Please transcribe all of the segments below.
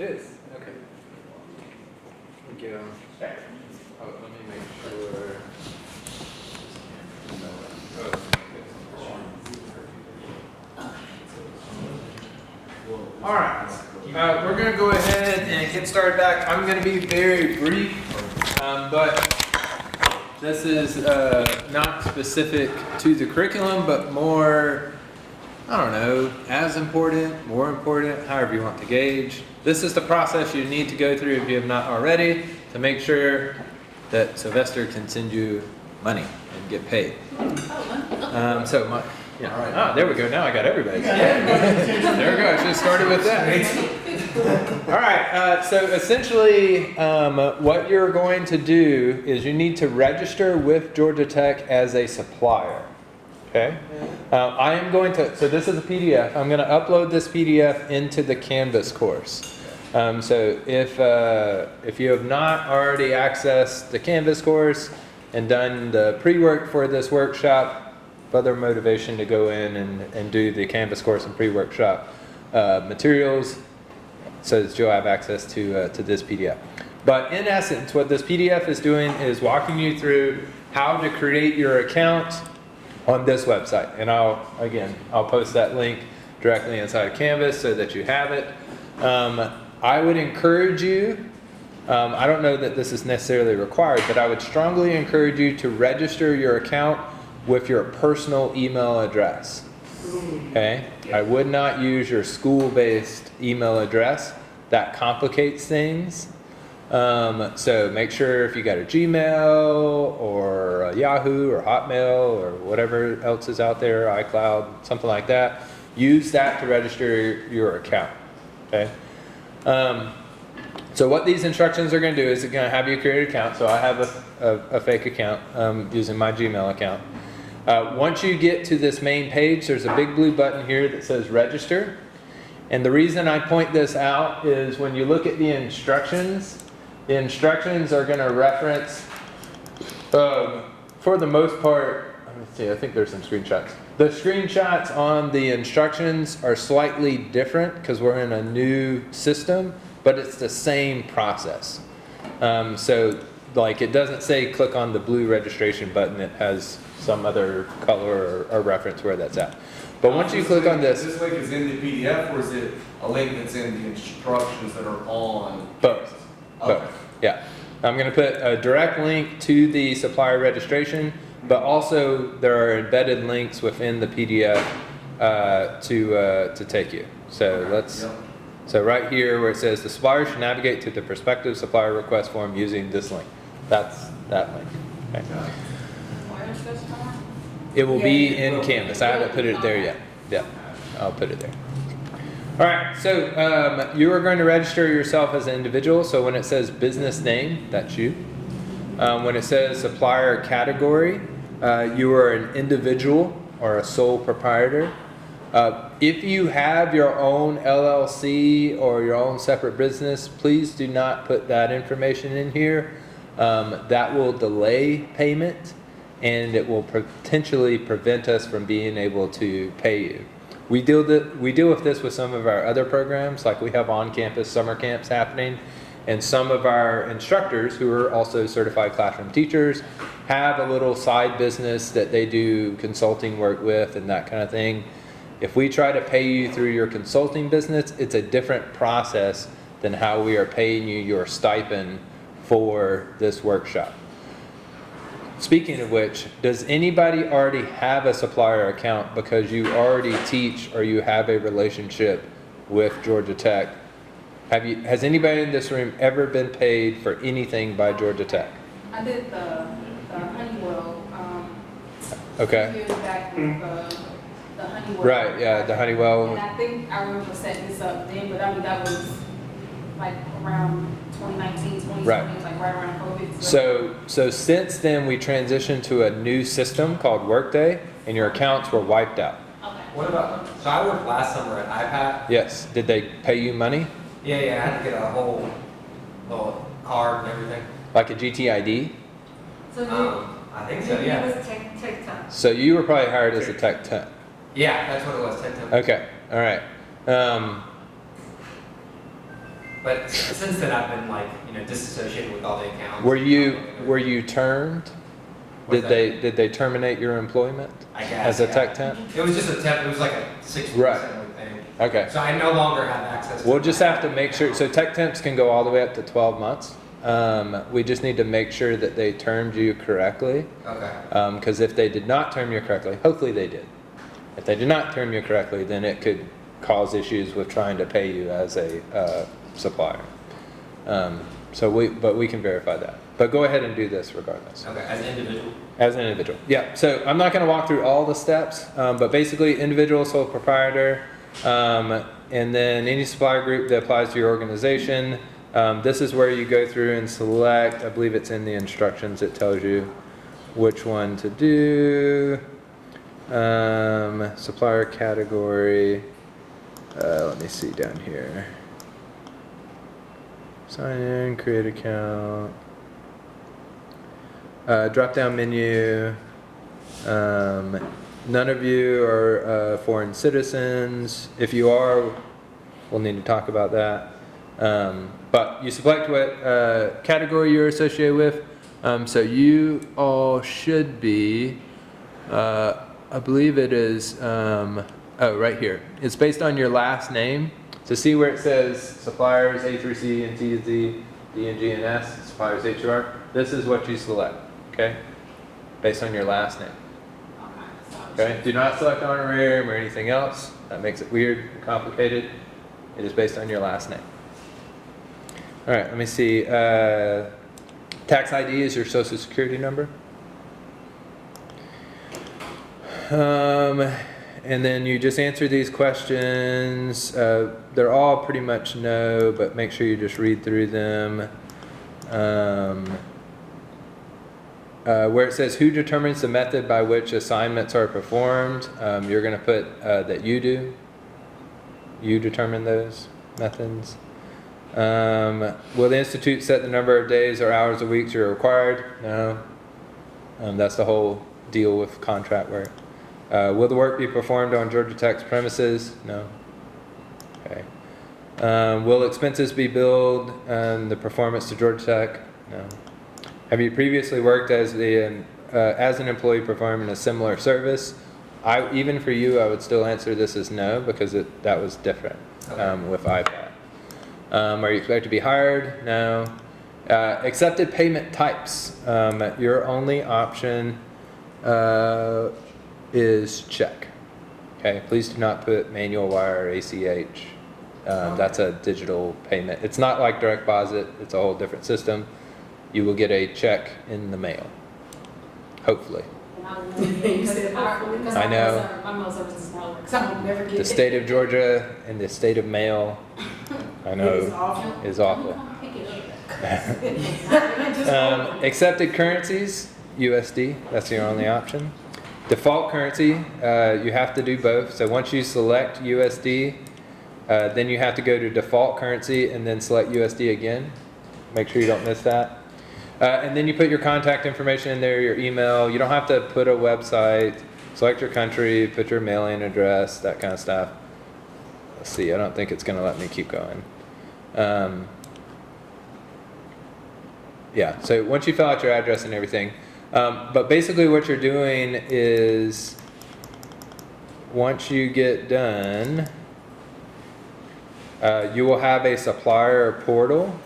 It is. Okay. Thank you. Oh, let me make sure. All right. We're going to go ahead and get started back. I'm going to be very brief, but this is not specific to the curriculum, but more, I don't know, as important, more important, however you want to gauge. This is the process you need to go through if you have not already to make swe that Sylvester can send you money and get paid. There we go. Now I got everybody. There we go. I should have started with that. All right. So essentially, what you're going to do is you need to register with Georgia Tech as a supplier. Okay. I am going to. So this is a PDF. I'm going to upload this PDF into the Canvas course. So if you have not already accessed the Canvas course and done the pre-work for this workshop, further motivation to go in and do the Canvas course and pre-workshop materials so that you'll have access to this PDF. But in essence, what this PDF is doing is walking you through how to create your account on this website. And I'll post that link directly inside of Canvas so that you have it. I would encourage you, I don't know that this is necessarily required, but I would strongly encourage you to register your account with your personal email address. Okay? I would not use your school-based email address. That complicates things. So make sure if you got a Gmail or a Yahoo or Hotmail or whatever else is out there, iCloud, something like that, use that to register your account. Okay? So what these instructions are going to do is it's going to have you create an account. So I have a fake account using my Gmail account. Once you get to this main page, there's a big blue button here that says register. And the reason I point this out is when you look at the instructions are going to reference, for the most part, let me see, I think there's some screenshots. The screenshots on the instructions are slightly different because we're in a new system, but it's the same process. So like it doesn't say click on the blue registration button, it has some other color or reference where that's at. But once you click on this... This link is in the PDF or is it a link that's in the instructions that are on? Both. Okay. Both. Yeah. I'm going to put a direct link to the supplier registration, but also there are embedded links within the PDF to take you. So let's... Yep. So right here where it says the supplier should navigate to the prospective supplier request form using this link. That's that link. Okay. It will be in Canvas. I haven't put it there yet. Yeah, I'll put it there. All right, so you are going to register yourself as an individual. So when it says business name, that's you. When it says supplier category, you are an individual or a sole proprietor. If you have your own LLC or your own separate business, please do not put that information in here. That will delay payment and it will potentially prevent us from being able to pay you. We deal with this with some of our other programs, like we have on-campus summer camps happening, and some of our instructors who are also certified classroom teachers have a little side business that they do consulting work with and that kind of thing. If we try to pay you through your consulting business, it's a different process than how we are paying you your stipend for this workshop. Speaking of which, does anybody already have a supplier account because you already teach or you have a relationship with Georgia Tech? Has anybody in this room ever been paid for anything by Georgia Tech? I did the Honeywell okay. years back with the Honeywell. Right, yeah, the Honeywell. And I think I remember setting this up then, but I mean that was like around 2019, 2020, right. Like right around COVID. So since then we transitioned to a new system called Workday, and your accounts were wiped out. Okay. What about, so I worked last summer at iPad. Yes. Did they pay you money? Yeah, I had to get a whole little card and everything. Like a GTID? So I think so, yeah. It was tech time. So you were probably hired as a tech temp. Yeah, that's what it was, 10 times. Okay, all right. But since then, I've been like, disassociated with all the accounts. Were you termed? What's Did they terminate your employment I guess, as a yeah. tech temp? It was just a temp, it was like a 6 week Right. thing. Okay. So I no longer have access to. We'll just have to make sure, so tech temps can go all the way up to 12 months. We just need to make sure that they termed you correctly. Okay. Because if they did not term you correctly, hopefully they did. If they did not term you correctly, then it could cause issues with trying to pay you as a supplier. But we can verify that. But go ahead and do this regardless. Okay, as an individual. As an individual, yeah. So I'm not going to walk through all the steps, but basically individual, sole proprietor, and then any supplier group that applies to your organization. This is where you go through and select, I believe it's in the instructions, it tells you which one to do. Supplier category, let me see down here. Sign in, create account. Drop down menu. None of you are foreign citizens. If you are, we'll need to talk about that. But you select what category you're associated with. So you all should be, I believe it is, right here. It's based on your last name. So see where it says suppliers A through C and T to Z, D and G and S, suppliers H through R. This is what you select, okay? Based on your last name. Okay? Do not select honorarium or anything else. That makes it weird and complicated. It is based on your last name. All right, let me see. Tax ID is your social security number. And then you just answer these questions. They're all pretty much no, but make sure you just read through them. Where it says who determines the method by which assignments are performed, you're going to put that you do. You determine those methods. Will the institute set the number of days or hours a week you're required? No. That's the whole deal with contract work. Will the work be performed on Georgia Tech's premises? No. Okay. Will expenses be billed the performance to Georgia Tech? No. Have you previously worked as an employee performing a similar service? Even for you, I would still answer this as no because that was different with iPad. Are you expected to be hired? No. Accepted payment types. Your only option is check. Okay, please do not put manual wire or ACH. That's a digital payment. It's not like direct deposit. It's a whole different system. You will get a check in the mail. Hopefully. I know. My mail service is not, because I will never get The it. state of Georgia and the state of mail, I know, It is awful. is awful. Pick it up. Accepted currencies, USD, that's your only option. Default currency, you have to do both. So once you select USD, then you have to go to default currency and then select USD again. Make sure you don't miss that. And then you put your contact information in there, your email. You don't have to put a website. Select your country, put your mailing address, that kind of stuff. Let's see, I don't think it's going to let me keep going. Yeah, so once you fill out your address and everything, but basically what you're doing is once you get done, you will have a supplier portal,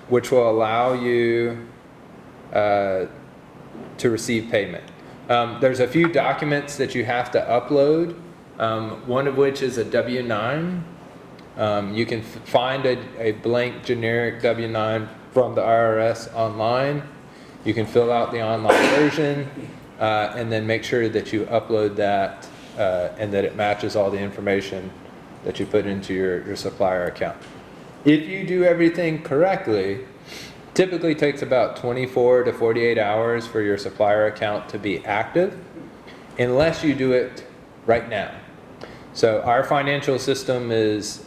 which will allow you to receive payment. There's a few documents that you have to upload, one of which is a W-9. You can find a blank generic W-9 from the IRS online. You can fill out the online version and then make sure that you upload that and that it matches all the information that you put into your supplier account. If you do everything correctly, typically takes about 24 to 48 hours for your supplier account to be active, unless you do it right now. So our financial system is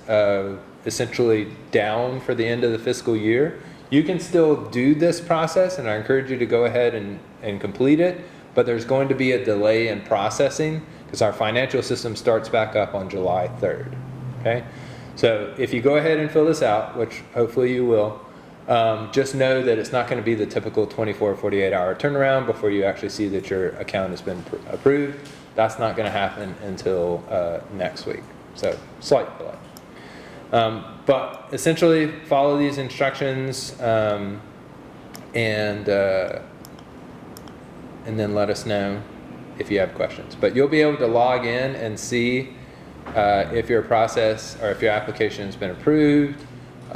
essentially down for the end of the fiscal year. You can still do this process, and I encourage you to go ahead and complete it, but there's going to be a delay in processing because our financial system starts back up on July 3rd. Okay? So if you go ahead and fill this out, which hopefully you will, just know that it's not going to be the typical 24, 48 hour turnaround before you actually see that your account has been approved. That's not going to happen until next week. So slight delay. But essentially follow these instructions and then let us know if you have questions. But you'll be able to log in and see if your process or if your application has been approved,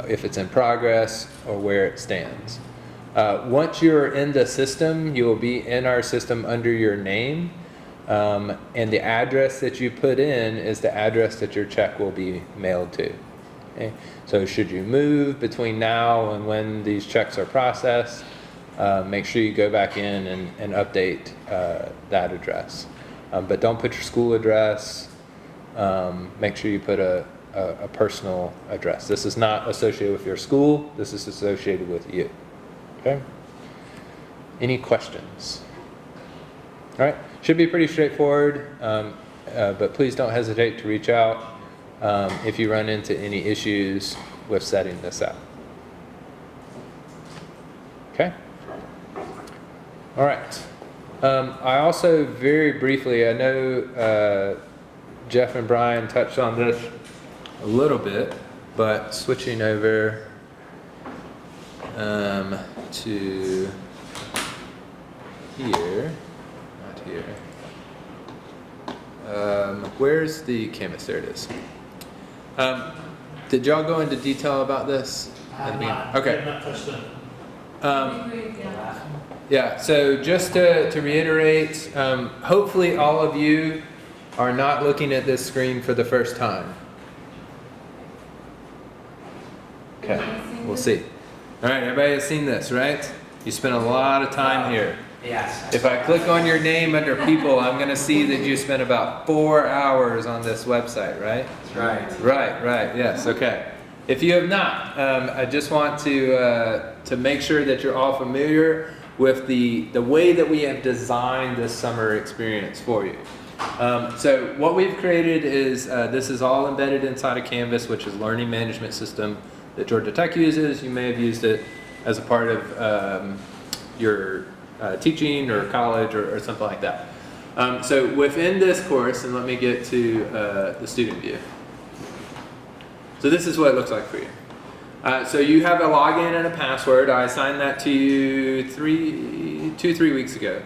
if it's in progress, or where it stands. Once you're in the system, you will be in our system under your name, and the address that you put in is the address that your check will be mailed to. Okay? So should you move between now and when these checks are processed, make sure you go back in and update that address. But don't put your school address. Make sure you put a personal address. This is not associated with your school. This is associated with you. Okay? Any questions? All right. Should be pretty straightforward, but please don't hesitate to reach out if you run into any issues with setting this up. Okay? All right. I also very briefly, I know Jeff and Brian touched on this a little bit, but switching over to here, not here. Where's the canvas? There it is. Did y'all go into detail about this? Okay. Yeah, so just to reiterate, hopefully all of you are not looking at this screen for the first time. Okay, we'll see. All right, everybody has seen this, right? You spent a lot of time here. Yes. If I click on your name under people, I'm going to see that you spent about 4 hours on this website, right? That's right. Right, yes, okay. If you have not, I just want to make sure that you're all familiar with the way that we have designed this summer experience for you. So what we've created is, this is all embedded inside of Canvas, which is a learning management system that Georgia Tech uses. You may have used it as a part of your teaching or college or something like that. So within this course, and let me get to the student view. So this is what it looks like for you. So you have a login and a password. I assigned that to you 3 weeks ago.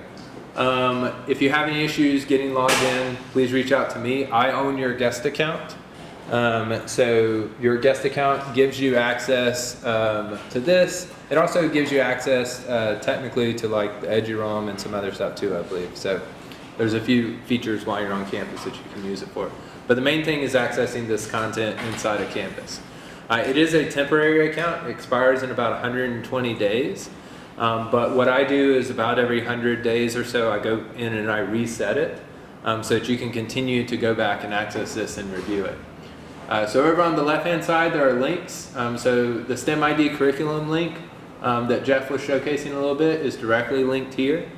If you have any issues getting logged in, please reach out to me. I own your guest account. So your guest account gives you access to this. It also gives you access technically to like the EduROM and some other stuff too, I believe. So there's a few features while you're on campus that you can use it for. But the main thing is accessing this content inside of Canvas. It is a temporary account. It expires in about 120 days. But what I do is about every 100 days or so, I go in and I reset it so that you can continue to go back and access this and review it. So over on the left-hand side, there are links. So the STEM ID curriculum link that Jeff was showcasing a little bit is directly linked here.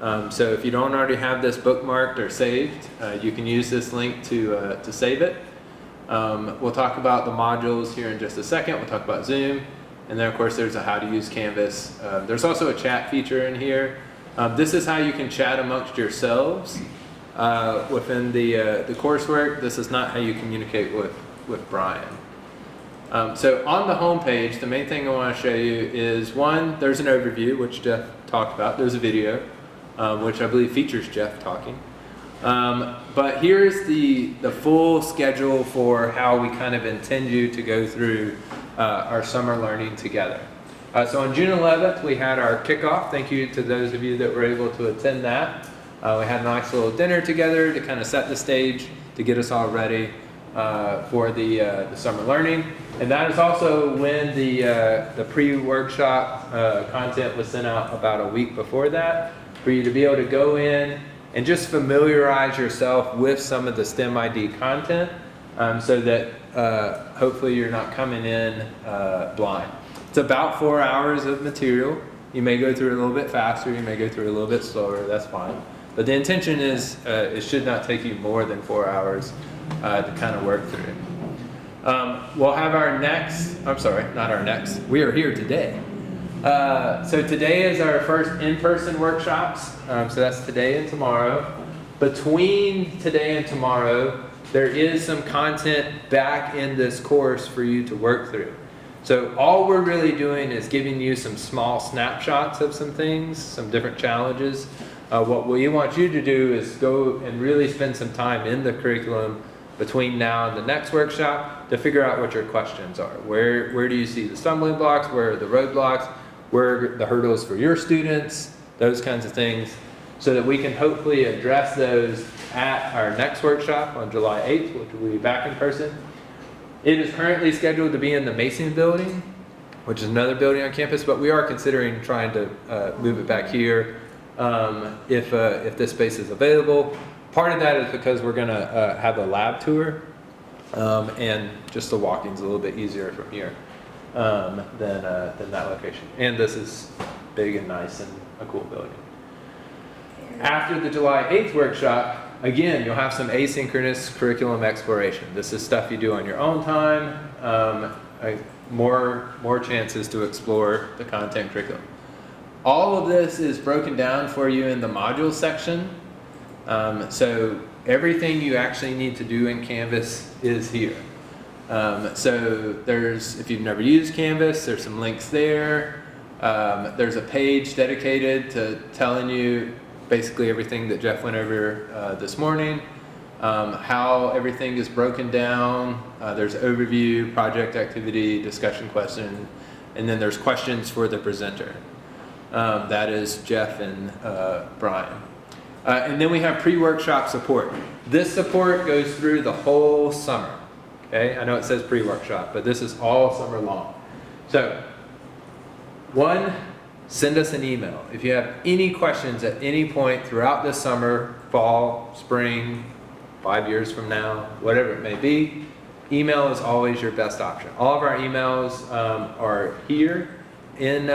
So if you don't already have this bookmarked or saved, you can use this link to save it. We'll talk about the modules here in just a second. We'll talk about Zoom. And then of course there's a how to use Canvas. There's also a chat feature in here. This is how you can chat amongst yourselves within the coursework. This is not how you communicate with Brian. So on the home page, the main thing I want to show you is one, there's an overview, which Jeff talked about. There's a video, which I believe features Jeff talking. But here's the full schedule for how we kind of intend you to go through our summer learning together. So on June 11th, we had our kickoff. Thank you to those of you that were able to attend that. We had a nice little dinner together to kind of set the stage to get us all ready for the summer learning. And that is also when the pre-workshop content was sent out about a week before that, for you to be able to go in and just familiarize yourself with some of the STEM ID content so that hopefully you're not coming in blind. It's about 4 hours of material. You may go through it a little bit faster, you may go through it a little bit slower, that's fine. But the intention is it should not take you more than 4 hours to kind of work through. We'll have our next, I'm sorry, not our next, we are here today. So today is our first in-person workshops. So that's today and tomorrow. Between today and tomorrow, there is some content back in this course for you to work through. So all we're really doing is giving you some small snapshots of some things, some different challenges. What we want you to do is go and really spend some time in the curriculum between now and the next workshop to figure out what your questions are. Where do you see the stumbling blocks? Where are the roadblocks? Where are the hurdles for your students? Those kinds of things, so that we can hopefully address those at our next workshop on July 8th, which will be back in person. It is currently scheduled to be in the Mason building, which is another building on campus, but we are considering trying to move it back here if this space is available. Part of that is because we're going to have a lab tour, and just the walking's a little bit easier from here than that location. And this is big and nice and a cool building. After the July 8th workshop, again, you'll have some asynchronous curriculum exploration. This is stuff you do on your own time, more chances to explore the content curriculum. All of this is broken down for you in the module section. So everything you actually need to do in Canvas is here. So if you've never used Canvas, there's some links there. There's a page dedicated to telling you basically everything that Jeff went over this morning, how everything is broken down. There's overview, project activity, discussion question, and then there's questions for the presenter. That is Jeff and Brian. And then we have pre-workshop support. This support goes through the whole summer. Okay, I know it says pre-workshop, but this is all summer long. So, one, send us an email. If you have any questions at any point throughout this summer, fall, spring, 5 years from now, whatever it may be, email is always your best option. All of our emails are here in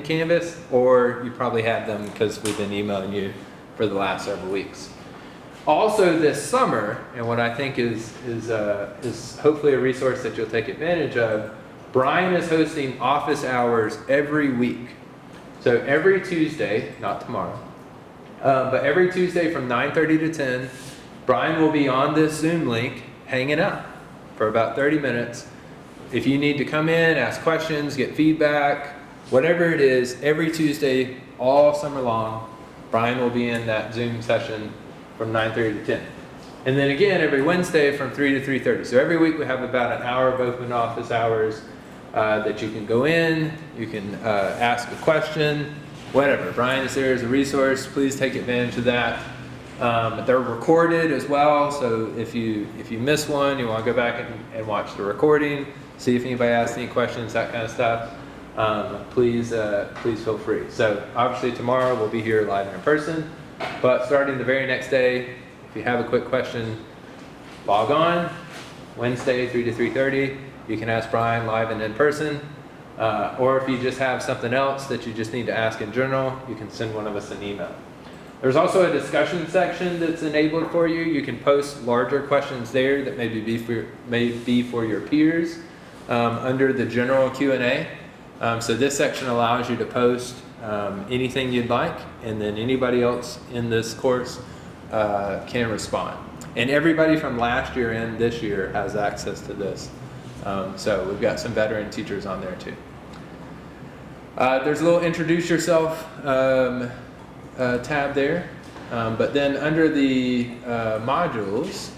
Canvas, or you probably have them because we've been emailing you for the last several weeks. Also this summer, and what I think is hopefully a resource that you'll take advantage of, Brian is hosting office hours every week. So every Tuesday, not tomorrow, but every Tuesday from 9:30 to 10, Brian will be on this Zoom link hanging out for about 30 minutes. If you need to come in, ask questions, get feedback, whatever it is, every Tuesday, all summer long, Brian will be in that Zoom session from 9:30 to 10. And then again, every Wednesday from 3 to 3:30. So every week we have about an hour of open office hours that you can go in, you can ask a question, whatever. Brian is there as a resource. Please take advantage of that. They're recorded as well, so if you miss one, you want to go back and watch the recording, see if anybody asks any questions, that kind of stuff. Please feel free. So obviously tomorrow we'll be here live and in person, but starting the very next day, if you have a quick question, log on. Wednesday 3 to 3:30, you can ask Brian live and in person, or if you just have something else that you just need to ask in general, you can send one of us an email. There's also a discussion section that's enabled for you. You can post larger questions there that may be for your peers under the general Q&A. So this section allows you to post anything you'd like, and then anybody else in this course can respond. And everybody from last year and this year has access to this. So we've got some veteran teachers on there too. There's a little introduce yourself tab there, but then under the modules,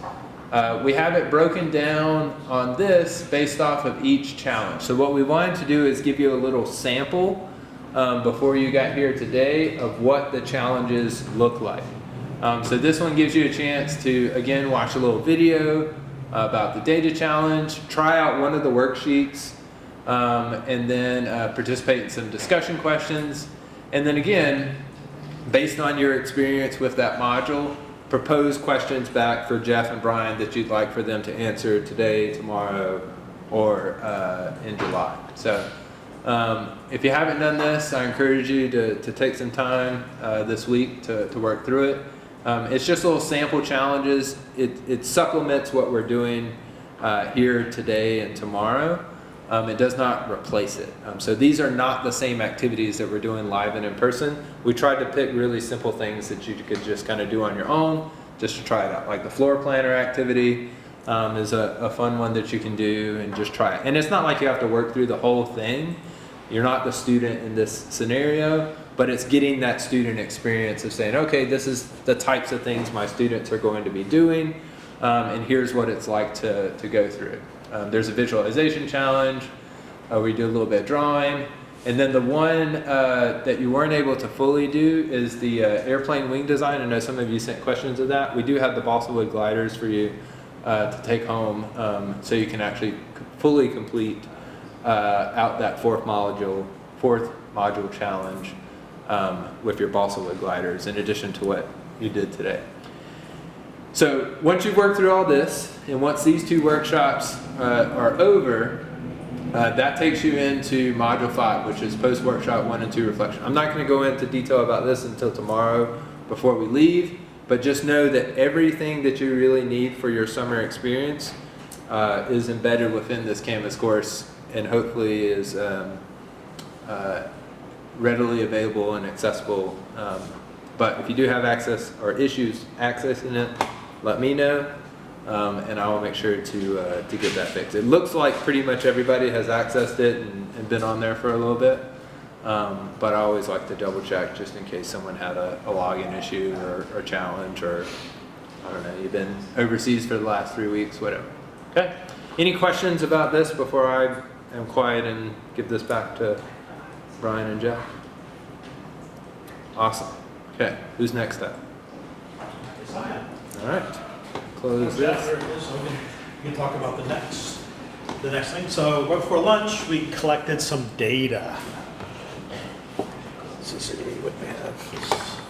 we have it broken down on this based off of each challenge. So what we wanted to do is give you a little sample before you got here today of what the challenges look like. So this one gives you a chance to, again, watch a little video about the data challenge, try out one of the worksheets, and then participate in some discussion questions. And then again, based on your experience with that module, propose questions back for Jeff and Brian that you'd like for them to answer today, tomorrow, or in July. So if you haven't done this, I encourage you to take some time this week to work through it. It's just little sample challenges. It supplements what we're doing here today and tomorrow. It does not replace it. So these are not the same activities that we're doing live and in person. We tried to pick really simple things that you could just kind of do on your own, just to try it out. Like the floor planner activity is a fun one that you can do and just try it. And it's not like you have to work through the whole thing. You're not the student in this scenario, but it's getting that student experience of saying, okay, this is the types of things my students are going to be doing, and here's what it's like to go through it. There's a visualization challenge, we do a little bit of drawing, and then the one that you weren't able to fully do is the airplane wing design. I know some of you sent questions of that. We do have the balsa wood gliders for you to take home, so you can actually fully complete out that fourth module challenge with your balsa wood gliders, in addition to what you did today. So once you've worked through all this, and once these 2 workshops are over, that takes you into Module 5, which is post-workshop 1 and 2 reflection. I'm not going to go into detail about this until tomorrow before we leave, but just know that everything that you really need for your summer experience is embedded within this Canvas course, and hopefully is readily available and accessible. But if you do have access or issues accessing it, let me know, and I will make sure to get that fixed. It looks like pretty much everybody has accessed it and been on there for a little bit, but I always like to double check just in case someone had a login issue or challenge, or I don't know, you've been overseas for the last 3 weeks, whatever. Okay? Any questions about this before I am quiet and give this back to Brian and Jeff? Awesome. Okay, who's next up? All right, close this. There it is. We can talk about the next thing. So right before lunch, we collected some data. Let's see what we have.